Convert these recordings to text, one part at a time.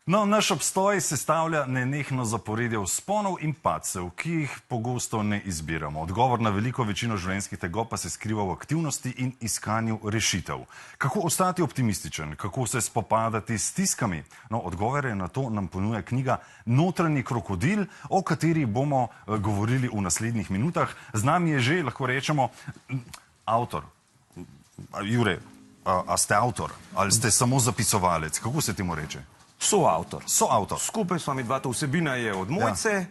No, naš obstoj sestavlja nenehno zaporedje vzponov in padcev, ki jih pogosto ne izbiramo. Odgovor na veliko večino življenjskih tegob pa se skriva v aktivnosti in iskanju rešitev. Kako ostati optimističen? Kako se spopadati s stiskami? No, odgovore na to nam ponuja knjiga Notranji krokodil, o kateri bomo govorili v naslednjih minutah. Z nami je že, lahko rečemo, avtor. Jure, a ste avtor? Ali ste samo zapisovalec? Kako se temu reče? Soavtor. Soavtor. Skupaj sva mi dva, to vsebina je od Mojce,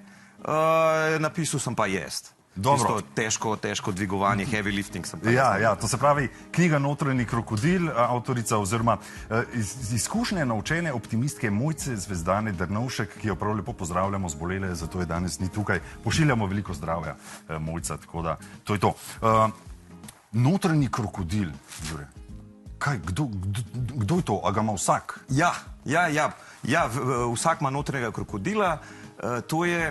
napisal sem pa jaz. Dobro. Tisto težko dvigovanje, heavy lifting sem pa jaz. Ja, to se pravi knjiga Notranji krokodil, avtorica oziroma izkušnje naučene optimistke Mojce Zvezdane Drnovšek, ki jo prav lepo pozdravljamo, zbolele, zato je danes ni tukaj. Pošiljamo veliko zdravja, Mojca, tako da to je to. Notranji krokodil, Jure. Kaj, kdo je to? A ga ima vsak? Ja, vsak ima notranjega krokodila. To je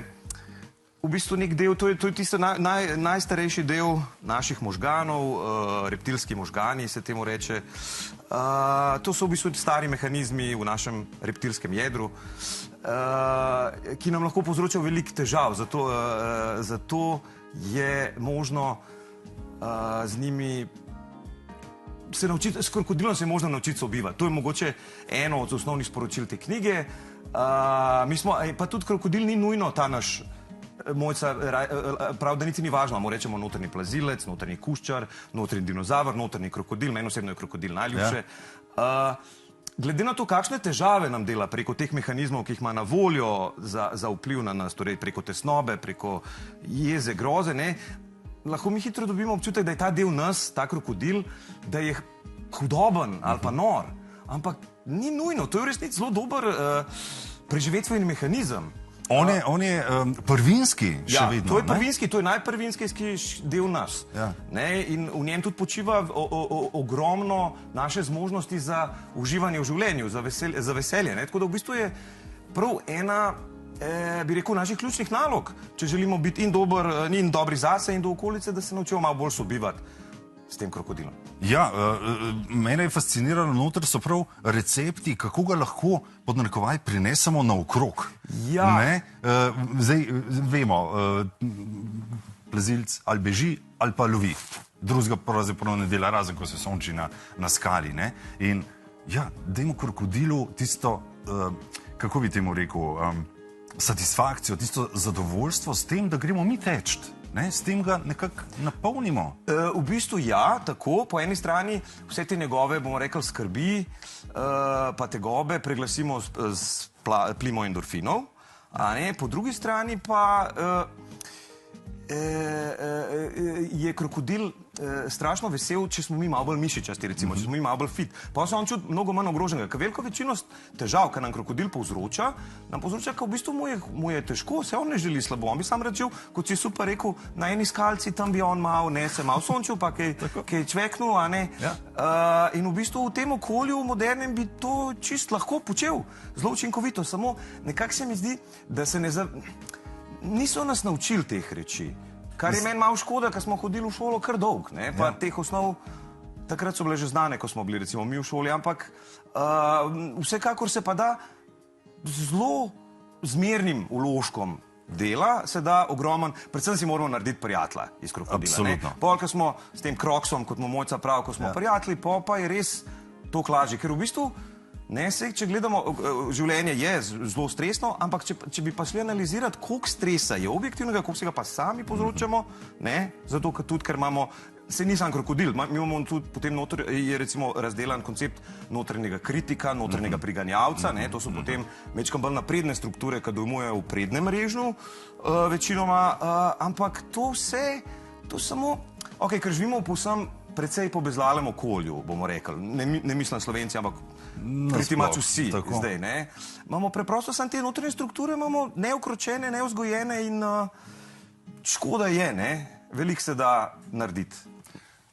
v bistvu nek del, to je tisto najstarejši del naših možganov, reptilski možgani se temu reče. To so v bistvu stari mehanizmi v našem reptilskem jedru, ki nam lahko povzročajo veliko težav. Zato je možno z njimi s krokodilom se je možno naučiti sobivati. To je mogoče eno od osnovnih sporočil te knjige. Pa tudi krokodil ni nujno ta naš, Mojca prav, da niti ni važno, mu rečemo notranji plazilec, notranji kuščar, notranji dinozaver, notranji krokodil, meni osebno je krokodil najljubše. Glede na to, kakšne težave nam dela preko teh mehanizmov, ki jih ima na voljo za vpliv na nas, torej preko tesnobe, preko jeze, groze, lahko mi hitro dobimo občutek, da je ta del nas, ta krokodil, da je hudoben ali pa nor. Ampak ni nujno, to je v resnici zelo dober preživetveni mehanizem. On je prvinski še vedno. Ja, to je prvinski, to je najprvinski del nas. In v njem tudi počiva ogromno naše zmožnosti za uživanje v življenju, za veselje. Tako da v bistvu je prav ena, bi rekel, naših ključnih nalog, če želimo biti in dobri zase in do okolice, da se naučimo malo bolj sobivati s tem krokodilom. Ja, mene je fasciniralo, noter so prav recepti, kako ga lahko pod narekovaj prinesemo naokrog. Ja. Zdaj vemo, plazilc ali beži ali pa lovi. Drugega pravzaprav ne dela, razen ko se sonči na skali. In ja, dajmo krokodilu tisto, kako bi temu rekel, satisfakcijo, tisto zadovoljstvo s tem, da gremo mi teč. S tem ga nekako napolnimo. V bistvu ja, tako. Po eni strani vse te njegove, bomo rekli, skrbi pa tegobe preglasimo s plimo endorfinov, po drugi strani pa je krokodil strašno vesel, če smo mi malo bolj mišičasti, recimo, če smo mi malo bolj fit. Pa se on čuti mnogo manj ogroženega, ker veliko večino težav, kar nam krokodil povzroča, nam povzroča, ker v bistvu mu je težko, se on ne želi slabo. On bi sam rečel, kot si super rekel, na eni skalci, tam bi on se malo sončil, pa kaj čveknul, in v bistvu v tem okolju modernem bi to čist lahko počel, zelo učinkovito, samo nekako se mi zdi, da se niso nas naučili teh reči. Kar je meni malo škoda, ker smo hodili v šolo kar dolg, pa teh osnov, takrat so bile že znane, ko smo bili recimo mi v šoli, ampak vsekakor se pa da zelo zmernim vložkom dela, se da ogromen, predvsem si moramo narediti prijatelja iz krokodila. Absolutno. Pol, ko smo s tem kroksom, kot mu Mojca pravi, ko smo prijatelji, pa je res toliko lažje, ker v bistvu če gledamo, življenje je zelo stresno, ampak če bi pa šli analizirati, koliko stresa je objektivnega, koliko se ga pa sami povzročamo, zato tudi, ker imamo, se nisem krokodil, mi imamo tudi potem je recimo razdelan koncept notranjega kritika, notranjega priganjavca, to so potem mečkam bolj napredne strukture, ki dojmujejo v prednem režnju večinoma, ampak to vse, to samo, ker živimo v povsem precej po bezlalem okolju, bomo rekli, ne mislim Slovenci, ampak pretimač vsi zdaj, imamo preprosto samo te notranje strukture, imamo neukročene, neuzgojene in škoda je, veliko se da narediti.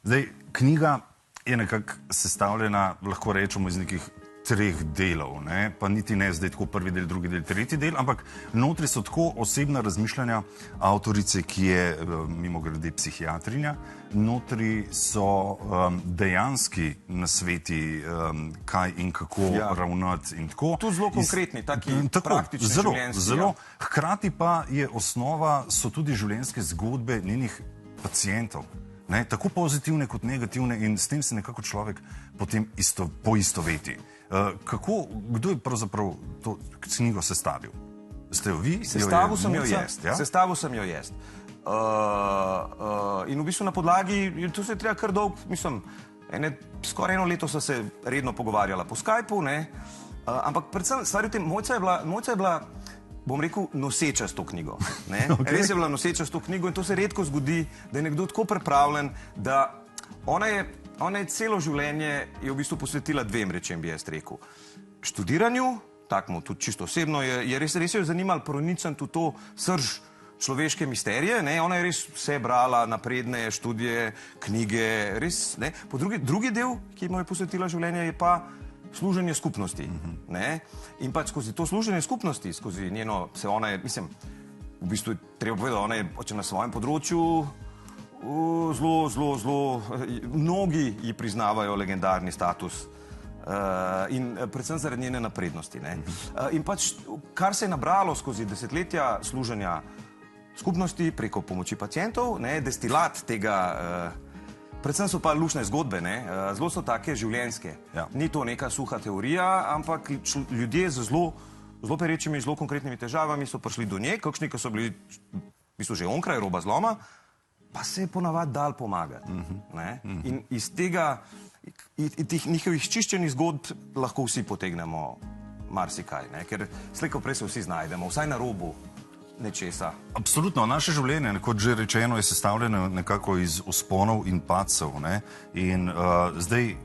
Zdaj, knjiga je nekako sestavljena, lahko rečemo, iz nekih 3 delov, ne? Pa niti ne zdaj tako prvi del, drugi del, tretji del, ampak notri so tako osebna razmišljanja avtorice, ki je mimogrede psihiatrinja, notri so dejanski nasveti, kaj in kako ravnati in tako. Tu zelo konkretni, taki praktični življenjski. Zelo. Hkrati pa je osnova, so tudi življenjske zgodbe njenih pacientov. Ne, tako pozitivne kot negativne in s tem se nekako človek potem poistoveti. Kdo je pravzaprav to knjigo sestavil? Ste jo vi? Sestavil sem jo jaz. Sestavil sem jo jaz. In v bistvu na podlagi, tu se je treba kar dolg, mislim, skoraj 1 leto so se redno pogovarjala po Skypeu, ne, ampak predvsem stvar v tem, Mojca je bila, bom rekel, noseča s to knjigo. Res je bila noseča s to knjigo in to se redko zgodi, da je nekdo tako pripravljen, da ona je celo življenje je v bistvu posvetila 2 rečem, bi jaz rekel. Študiranju, takmo, tudi čisto osebno, je res jo zanimalo pronicati v to srž človeške misterije, ne, ona je res vse brala, napredne študije, knjige, res, ne. Po drugi del, ki mu je posvetila življenje, je pa služenje skupnosti, ne, in pač skozi to služenje skupnosti, skozi njeno, se ona je, mislim, v bistvu treba povedati, ona je na svojem področju zelo, mnogi ji priznavajo legendarni status in predvsem zaradi njene naprednosti, ne. In pač, kar se je nabralo skozi desetletja služenja skupnosti preko pomoči pacientov, ne, destilat tega, predvsem so pa luštne zgodbe, ne, zelo so take življenjske. Ni to neka suha teorija, ampak ljudje z zelo perečimi, zelo konkretnimi težavami so prišli do nje, kakšni, ki so bili v bistvu že onkraj roba zloma, pa se je ponavadi dal pomagati. In iz tega, teh njihovih čiščenih zgodb lahko vsi potegnemo marsikaj, ne, ker slej ko prej se vsi znajdemo, vsaj na robu nečesa. Absolutno. Naše življenje, kot že rečeno, je sestavljeno nekako iz vzponov in padcev. In zdaj,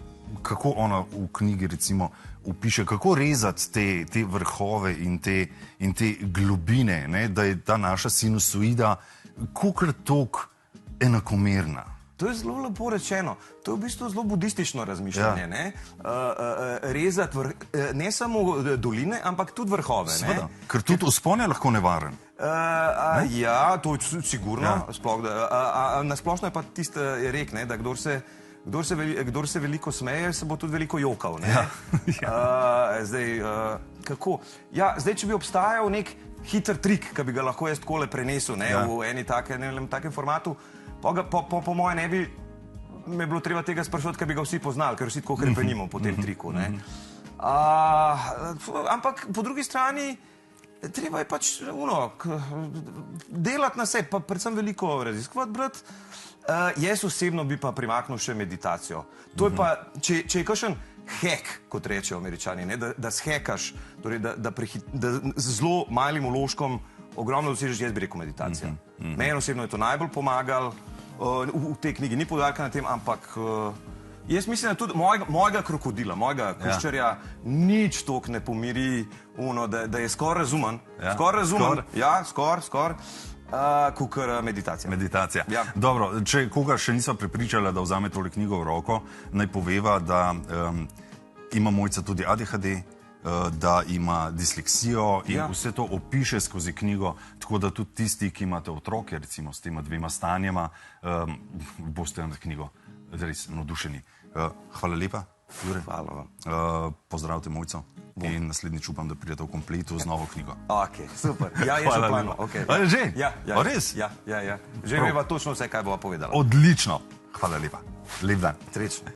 kako ona v knjigi recimo opiše, kako rezati te vrhove in te globine, da je ta naša sinusoida kolikor toliko enakomerna. To je zelo lepo rečeno. To je v bistvu zelo budistično razmišljanje, ne? Rezati ne samo doline, ampak tudi vrhove, ne? Seveda, ker tudi vzpon je lahko nevaren. Ja, to je sigurno. Nasplošno je pa tisti rek, da kdor se veliko smeje, se bo tudi veliko jokal, ne? Zdaj, kako? Ja, zdaj, če bi obstajal nek hiter trik, ki bi ga lahko jaz takole prenesel, ne, v eni takem formatu, po moje ne bi me bilo treba tega sprašati, ker bi ga vsi poznali, ker vsi tako hrepenimo po tem triku, ne. Ampak po drugi strani treba je pač delati na sebi, pa predvsem veliko raziskovati, brati. Jaz osebno bi pa primaknil še meditacijo. To je pa, če je kakšen hack, kot rečejo Američani, da shackaš, torej da z zelo malim vložkom ogromno dosežeš, jaz bi rekel meditacija. Meni osebno je to najbolj pomagalo, v tej knjigi ni poudarka na tem, ampak jaz mislim, da tudi mojega krokodila, mojega kuščarja, nič toliko ne pomiri, da je skoraj razumen, kakor meditacija. Meditacija. Dobro, če koga še nisva prepričala, da vzame tole knjigo v roko, naj poveva, da ima Mojca tudi ADHD, da ima disleksijo in vse to opiše skozi knjigo, tako da tudi tisti, ki imate otroke, recimo s tema 2 stanjama, boste nad knjigo res navdušeni. Hvala lepa, Jure. Hvala vam. Pozdravite Mojco in naslednjič upam, da pridete v kompletu z novo knjigo. Ok, super. Ja, je že plano. Že? Ja. Res? Ja. Že veva točno vse, kaj bova povedala. Odlično. Hvala lepa. Lep dan. Srečno.